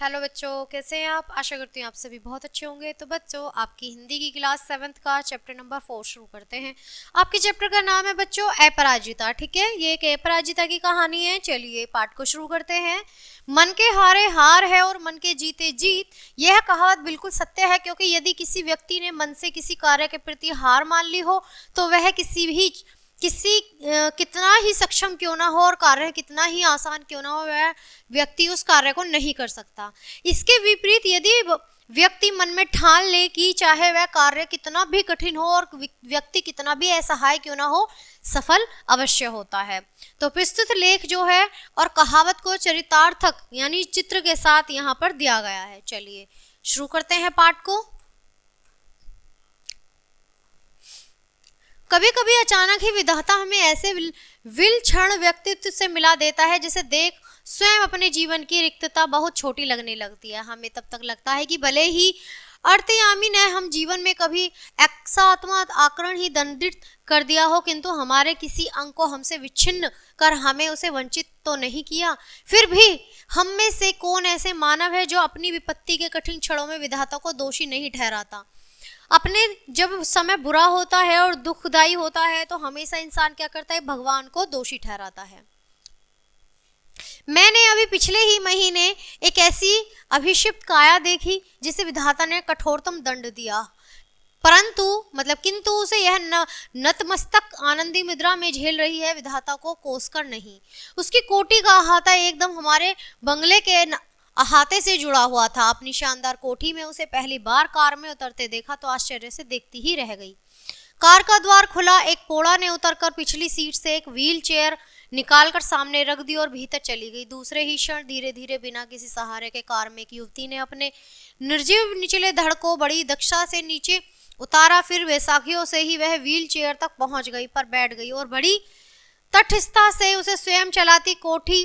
Hello बच्चों, कैसे हैं आप। आशा करती हूँ आप सभी बहुत अच्छे होंगे। तो बच्चों, आपकी हिंदी की क्लास 7th का चैप्टर नंबर 4 शुरू करते हैं। आपके चैप्टर का नाम है बच्चों अपराजिता। ठीक है, ये एक अपराजिता की कहानी है। चलिए पाठ को शुरू करते हैं। मन के हारे हार है और मन के जीते जीत। यह कहावत बिल्कुल सत्य है, क्योंकि यदि किसी व्यक्ति ने मन से किसी कार्य के प्रति हार मान ली हो तो वह कितना ही सक्षम क्यों ना हो और कार्य कितना ही आसान क्यों ना हो, वह व्यक्ति उस कार्य को नहीं कर सकता। इसके विपरीत यदि व्यक्ति मन में ठान ले कि चाहे वह कार्य कितना भी कठिन हो और व्यक्ति कितना भी असहाय क्यों ना हो, सफल अवश्य होता है। तो प्रस्तुत लेख जो है और कहावत को चरितार्थक यानी चित्र के साथ यहाँ पर दिया गया है। चलिए शुरू करते हैं पाठ को। कभी कभी अचानक ही विधाता हमें ऐसे विलक्षण व्यक्तित्व से मिला देता है जिसे देख स्वयं अपने जीवन की रिक्तता बहुत छोटी लगने लगती है। हमें तब तक लगता है कि भले ही अर्तयामी ने हम जीवन में कभी एक्सात्मक आकरण ही दंडित कर दिया हो, किंतु हमारे किसी अंग को हमसे विच्छिन्न कर हमें उसे वंचित तो नहीं किया। फिर भी हम में से कौन ऐसे मानव है जो अपनी विपत्ति के कठिन क्षणों में विधाता को दोषी नहीं ठहराता। अपने जब समय बुरा होता है और दुखदायी होता है तो हमेशा इंसान क्या करता है, भगवान को दोषी ठहराता है। मैंने अभी पिछले ही महीने एक ऐसी अभिशिप्त काया देखी जिसे विधाता ने कठोरतम दंड दिया, किंतु उसे यह नतमस्तक आनंदी मुद्रा में झेल रही है, विधाता को कोसकर नहीं। उसकी कोटी का अहाता एकदम हमारे बंगले के अहाते से जुड़ा हुआ था। अपनी शानदार कोठी में उसे पहली बार कार में उतरते देखा तो आश्चर्य से देखती ही रह गई। कार का द्वार खुला, एक पोड़ा ने उतरकर पिछली सीट से एक व्हील चेयर निकालकर सामने रख दी और भीतर चली गई। दूसरे ही क्षण धीरे धीरे बिना किसी सहारे के कार में एक युवती ने अपने निर्जीव निचले धड़ को बड़ी दक्षता से नीचे उतारा। फिर वैसाखियों से ही वह व्हील चेयर तक पहुंच गई, पर बैठ गई और बड़ी तटस्थता से उसे स्वयं चलाती कोठी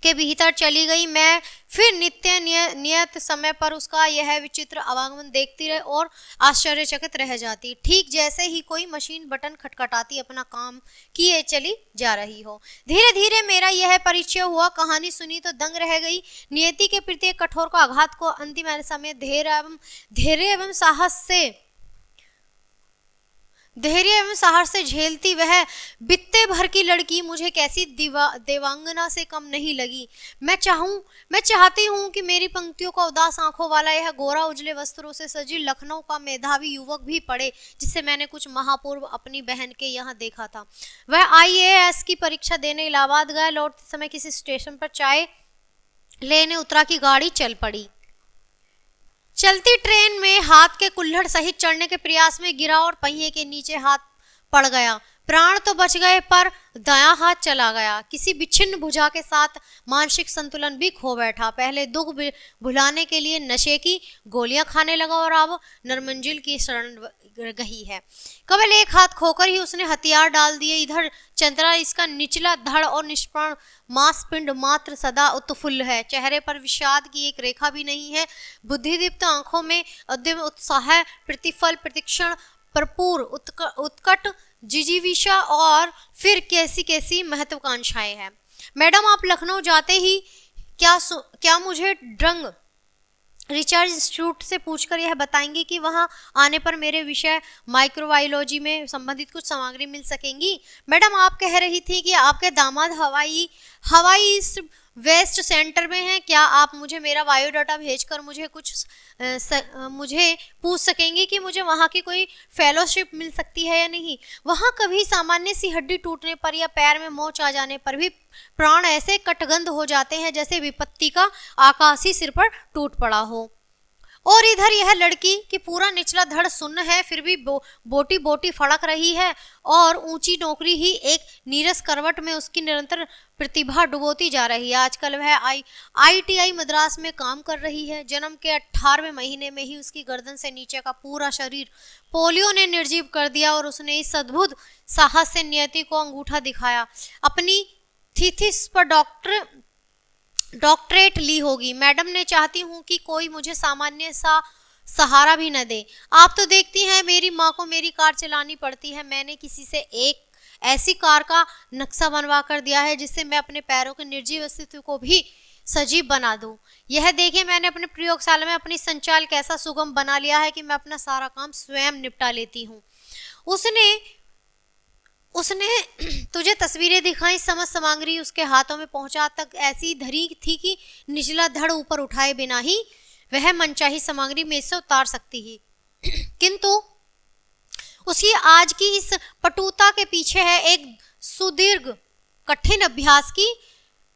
के भीतर चली गई। मैं फिर नियत समय पर उसका यह विचित्र आवागमन देखती रह और आश्चर्यचकित रह जाती, ठीक जैसे ही कोई मशीन बटन खटखटाती अपना काम किए चली जा रही हो। धीरे धीरे मेरा यह परिचय हुआ। कहानी सुनी तो दंग रह गई। नियति के प्रत्येक कठोर को आघात को अंतिम समय धैर्य एवं साहस से झेलती वह बित्ते भर की लड़की मुझे कैसी देवांगना से कम नहीं लगी। मैं चाहती हूँ कि मेरी पंक्तियों का उदास आंखों वाला यह गोरा उजले वस्त्रों से सजी लखनऊ का मेधावी युवक भी पढ़े, जिसे मैंने कुछ माह पूर्व अपनी बहन के यहाँ देखा था। वह IAS की परीक्षा देने इलाहाबाद गया। लौटते समय किसी स्टेशन पर चाय लेने उतरा की गाड़ी चल पड़ी। चलती ट्रेन में हाथ के कुल्हड़ सहित चढ़ने के प्रयास में गिरा और पहिए के नीचे हाथ पड़ गया। प्राण तो बच गए पर दायां हाथ चला गया। किसी विच्छिन्न भुजा के साथ मानसिक संतुलन भी खो बैठा। पहले दुख भुलाने के लिए नशे की गोलियां खाने लगा और अब नरमंजिल की शरण गई है। केवल एक हाथ खोकर ही उसने हथियार डाल दिए। इधर चंद्रा, इसका निचला धड़ और निष्प्राण मांसपिंड मात्र सदा उत्फुल्ल है। चेहरे पर विषाद की एक रेखा भी नहीं है। बुद्धिदीप्त आंखों में उद्यम उत्साह, प्रतिफल प्रतीक्षण, भरपूर उत्कट जिजीविषा और फिर कैसी कैसी महत्वाकांक्षाएं हैं। मैडम, आप लखनऊ जाते ही क्या मुझे ड्रग रिसर्च इंस्टीट्यूट से पूछकर यह बताएंगी कि वहां आने पर मेरे विषय माइक्रोबायोलॉजी में संबंधित कुछ सामग्री मिल सकेंगी। मैडम, आप कह रही थी कि आपके दामाद हवाई वेस्ट सेंटर में हैं। क्या आप मुझे मेरा बायोडाटा भेजकर मुझे पूछ सकेंगी कि मुझे वहाँ की कोई फेलोशिप मिल सकती है या नहीं। वहाँ कभी सामान्य सी हड्डी टूटने पर या पैर में मोच आ जाने पर भी प्राण ऐसे कटगंध हो जाते हैं जैसे विपत्ति का आकाश ही सिर पर टूट पड़ा हो। और इधर यह लड़की की पूरा निचला धड़ सुन्न है, फिर भी बोटी बोटी फड़क रही है और ऊंची नौकरी ही एक नीरस करवट में उसकी निरंतर प्रतिभा डुबोती जा रही है। आजकल वह IIT मद्रास में काम कर रही है। जन्म के 18वें महीने में ही उसकी गर्दन से नीचे का पूरा शरीर पोलियो ने निर्जीव कर दिया और उसने इस अद्भुत साहस से नियति को अंगूठा दिखाया। अपनी थीसिस पर डॉक्टरेट ली होगी। मैडम, ने चाहती हूँ कि कोई मुझे सामान्य सा सहारा भी न दे। आप तो देखती हैं मेरी माँ को मेरी कार चलानी पड़ती है। मैंने किसी से एक ऐसी कार का नक्शा बनवा कर दिया है जिससे मैं अपने पैरों के निर्जीव अस्तित्व को भी सजीव बना दूं। यह देखिए, मैंने अपने प्रयोगशाला में अपनी संचाल कैसा सुगम बना लिया है कि मैं अपना सारा काम स्वयं निपटा लेती हूँ। उसने उसने तुझे तस्वीरें दिखाई, समस्त सामग्री उसके हाथों में पहुंचा तक ऐसी धरी थी कि निचला धड़ ऊपर उठाए बिना ही वह मनचाही सामग्री में से उतार सकती ही। किंतु उसकी आज की इस पटुता के पीछे है एक सुदीर्घ कठिन अभ्यास की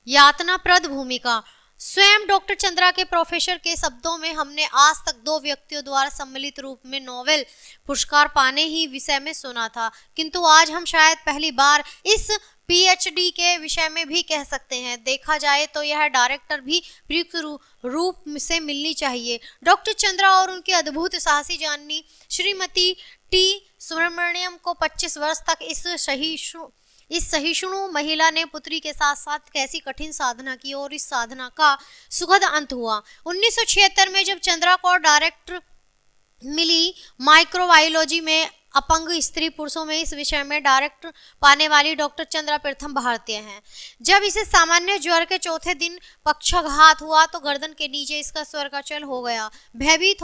यातनाप्रद भूमिका। स्वयं डॉक्टर चंद्रा के प्रोफेसर के शब्दों में, हमने आज तक 2 व्यक्तियों द्वारा सम्मिलित रूप में नोबेल पुरस्कार पाने ही विषय में सुना था, किंतु आज हम शायद पहली बार इस पीएचडी के विषय में भी कह सकते हैं। देखा जाए तो यह डायरेक्टर भी प्रयुक्त रूप से मिलनी चाहिए। डॉक्टर चंद्रा और उनकी अद्भुत साहसी जाननी श्रीमती टी सुब्रमण्यम को 25 वर्ष तक इस सहिष्णु महिला ने पुत्री के साथ साथ कैसी कठिन साधना की और इस साधना का सुखद अंत हुआ। 1976 में जब चंद्रा को डायरेक्टर मिली माइक्रोबायोलॉजी में अपंग स्त्री पुरुषों में इस विषय में डायरेक्टर पाने वाली डॉक्टर चंद्रा प्रथम भारतीय हैं। जब इसे सामान्य ज्वर के चौथे दिन पक्षाघात हुआ तो गर्दन के नीचे इसका स्वर का चल हो गया। भयभीत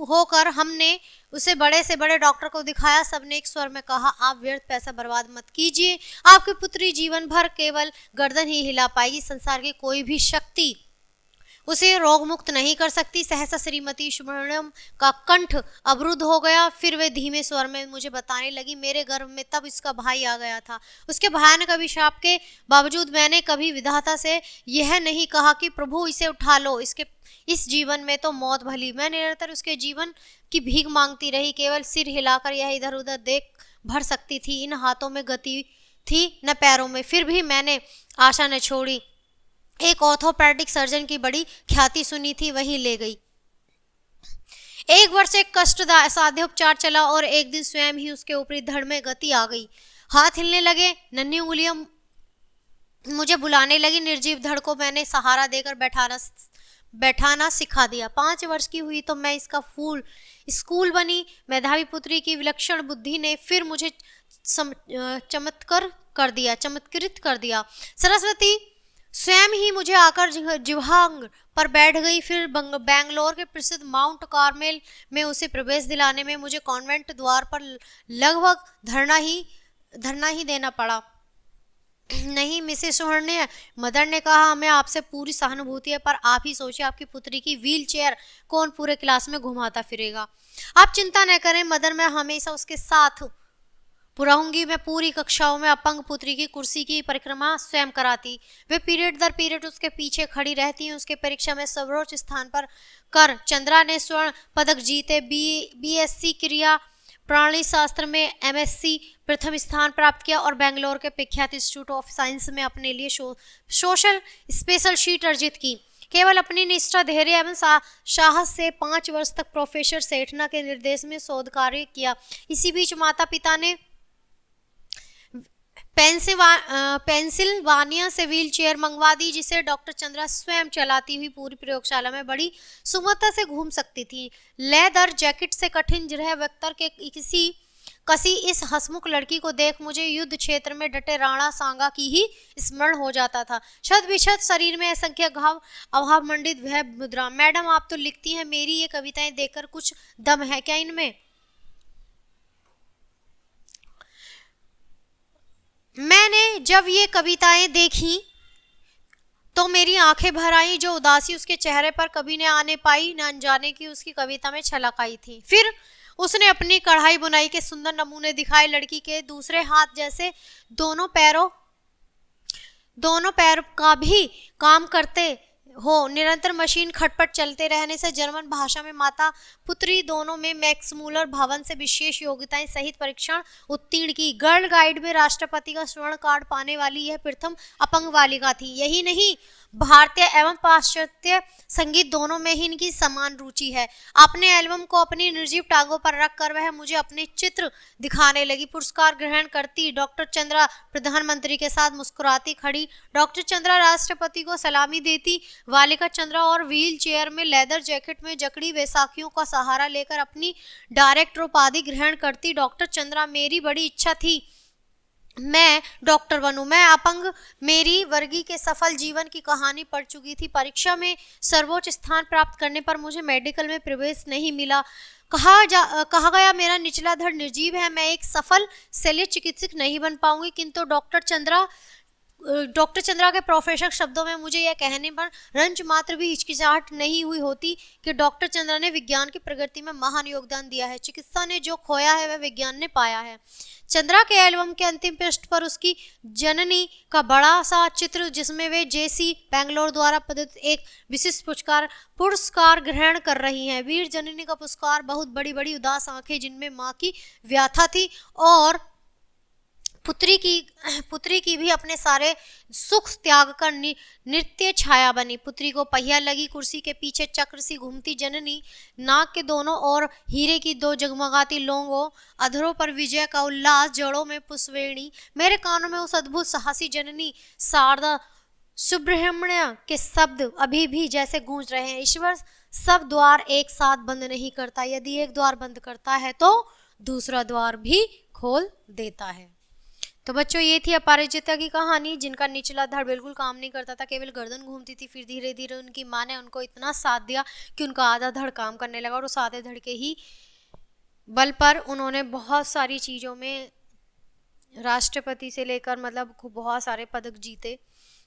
होकर हमने उसे बड़े से बड़े डॉक्टर को दिखाया। सबने एक स्वर में कहा, आप व्यर्थ पैसा बर्बाद मत कीजिए, आपकी पुत्री जीवन भर केवल गर्दन ही हिला पाएगी, संसार की कोई भी शक्ति उसे रोग मुक्त नहीं कर सकती। सहसा श्रीमती सुब्रमण्यम का कंठ अवरुद्ध हो गया। फिर वे धीमे स्वर में मुझे बताने लगी, मेरे गर्भ में तब इसका भाई आ गया था। उसके भयानक अभिशाप के बावजूद मैंने कभी विधाता से यह नहीं कहा कि प्रभु इसे उठा लो, इस जीवन में तो मौत भली। मैं निरंतर उसके जीवन की भीख मांगती रही, केवल सिर हिलाकर यह इधर उधर देख भर सकती थी। इन हाथों में गति थी न पैरों में, फिर भी मैंने आशा न छोड़ी। एक ऑर्थोपेडिक सर्जन की बड़ी ख्याति सुनी थी, वही ले गई। 1 वर्ष एक कष्ट साध्य उपचार चला और एक दिन स्वयं ही उसके ऊपरी धड़ में गति आ गई। हाथ हिलने लगे, नन्ही उंगलियां मुझे बुलाने लगी। निर्जीव धड़ को मैंने सहारा देकर बैठाना सिखा दिया। 5 वर्ष की हुई तो मैं इसका फूल स्कूल बनी। मेधावी पुत्री की विलक्षण बुद्धि ने फिर मुझे चमत्कृत कर दिया। सरस्वती स्वयं ही मुझे आकर जिह्वांग पर बैठ गई। फिर बेंगलोर के प्रसिद्ध माउंट कार्मेल में उसे प्रवेश दिलाने में मुझे कॉन्वेंट द्वार पर लगभग धरना ही देना पड़ा। नहीं मिसेस सुहर्णे, मदर ने कहा, हमें आपसे पूरी सहानुभूति है, पर आप ही सोचिए, आपकी पुत्री की व्हील चेयर कौन पूरे क्लास में घुमाता फिरेगा। आप चिंता न करें मदर, मैं हमेशा उसके साथ रहूंगी। मैं पूरी कक्षाओं में अपंग पुत्री की कुर्सी की परिक्रमा स्वयं कराती। वे पीरियड दर पीरियड उसके पीछे खड़ी रहती हैं। उसके परीक्षा में सर्वोच्च स्थान पर कर चंद्रा ने स्वर्ण पदक जीते। बीएससी क्रिया प्रणाली शास्त्र में एमएससी प्रथम स्थान प्राप्त किया और बेंगलोर के प्रख्यात इंस्टीट्यूट ऑफ साइंस में अपने लिए सोशल स्पेशल शीट अर्जित की। केवल अपनी निष्ठा, धैर्य एवं साहस से 5 वर्ष तक प्रोफेसर सेठना के निर्देश में शोध कार्य किया। इसी बीच माता पिता ने पेंसिल्वानिया से व्हील चेयर मंगवा दी, जिसे डॉक्टर चंद्रा स्वयं चलाती हुई पूरी प्रयोगशाला में बड़ी सुगमता से घूम सकती थी। लेदर जैकेट से कठिन जिरह वक्तर के कसी इस हंसमुख लड़की को देख मुझे युद्ध क्षेत्र में डटे राणा सांगा की ही स्मरण हो जाता था। शत विशत शरीर में असंख्य घाव, अभाव मंडित वह मुद्रा। मैडम, आप तो लिखती हैं, मेरी ये कविताएं देखकर कुछ दम है क्या इनमें? मैंने जब ये कविताएं देखी तो मेरी आंखें भर आई। जो उदासी उसके चेहरे पर कभी न आने पाई, न अनजाने की उसकी कविता में छलक आई थी। फिर उसने अपनी कढ़ाई बुनाई के सुंदर नमूने दिखाए। लड़की के दूसरे हाथ जैसे दोनों पैर का भी काम करते हो। निरंतर मशीन खटपट चलते रहने से जर्मन भाषा में माता पुत्री दोनों में मैक्स मूलर भवन से विशेष योग्यताएं सहित परीक्षण उत्तीर्ण की। गर्ल गाइड में राष्ट्रपति का स्वर्ण कार्ड पाने वाली यह प्रथम अपंग बालिका थी। यही नहीं, भारतीय एवं पाश्चात्य संगीत दोनों में ही इनकी समान रुचि है। अपने एल्बम को अपनी निर्जीव टांगों पर रखकर वह मुझे अपने चित्र दिखाने लगी। पुरस्कार ग्रहण करती डॉक्टर चंद्रा प्रधानमंत्री के साथ मुस्कुराती खड़ी। डॉक्टर चंद्रा राष्ट्रपति को सलामी देती। बालिका चंद्रा और व्हील चेयर में लेदर जैकेट में जकड़ी वैसाखियों का सहारा लेकर अपनी डायरेक्टर उपाधि ग्रहण करती। डॉक्टर चंद्रा, मेरी बड़ी इच्छा थी मैं डॉक्टर बनूं। मैं अपंग मेरी वर्गी के सफल जीवन की कहानी पढ़ चुकी थी। परीक्षा में सर्वोच्च स्थान प्राप्त करने पर मुझे मेडिकल में प्रवेश नहीं मिला। कहा गया मेरा निचला धड़ निर्जीव है, मैं एक सफल शल्य चिकित्सक नहीं बन पाऊंगी। किंतु डॉक्टर चंद्रा के प्रोफेसर शब्दों में मुझे यह कहने पर रंच मात्र भी हिचकिचाहट नहीं हुई होती कि डॉक्टर चंद्रा ने विज्ञान की प्रगति में महान योगदान दिया है। चिकित्सा ने जो खोया है वह विज्ञान ने पाया है। चंद्रा के एल्बम के अंतिम पृष्ठ पर उसकी जननी का बड़ा सा चित्र, जिसमें वे जेसी बैंगलोर द्वारा प्रदत्त एक विशिष्ट पुरस्कार ग्रहण कर रही हैं। वीर जननी का पुरस्कार, बहुत बड़ी बड़ी उदास आंखें जिनमें माँ की व्याथा थी और पुत्री की भी अपने सारे सुख त्याग कर नृत्य छाया बनी। पुत्री को पहिया लगी कुर्सी के पीछे चक्र सी घूमती जननी, नाक के दोनों ओर हीरे की दो जगमगाती लोंगों, अधरों पर विजय का उल्लास, जड़ों में पुष्पवेणी। मेरे कानों में उस अद्भुत साहसी जननी शारदा सुब्रह्मण्य के शब्द अभी भी जैसे गूंज रहे हैं। ईश्वर सब द्वार एक साथ बंद नहीं करता, यदि एक द्वार बंद करता है तो दूसरा द्वार भी खोल देता है। तो बच्चों, ये थी अपराजिता की कहानी, जिनका निचला धड़ बिल्कुल काम नहीं करता था, केवल गर्दन घूमती थी। फिर धीरे धीरे उनकी माँ ने उनको इतना साथ दिया कि उनका आधा धड़ काम करने लगा और उस आधे धड़ के ही बल पर उन्होंने बहुत सारी चीज़ों में राष्ट्रपति से लेकर मतलब बहुत सारे पदक जीते।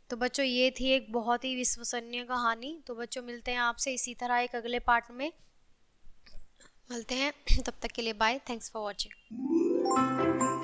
तो बच्चों, ये थी एक बहुत ही विश्वसनीय कहानी। तो बच्चों, मिलते हैं आपसे इसी तरह एक अगले पार्ट में, मिलते हैं। तब तक के लिए बाय, थैंक्स फॉर वॉचिंग।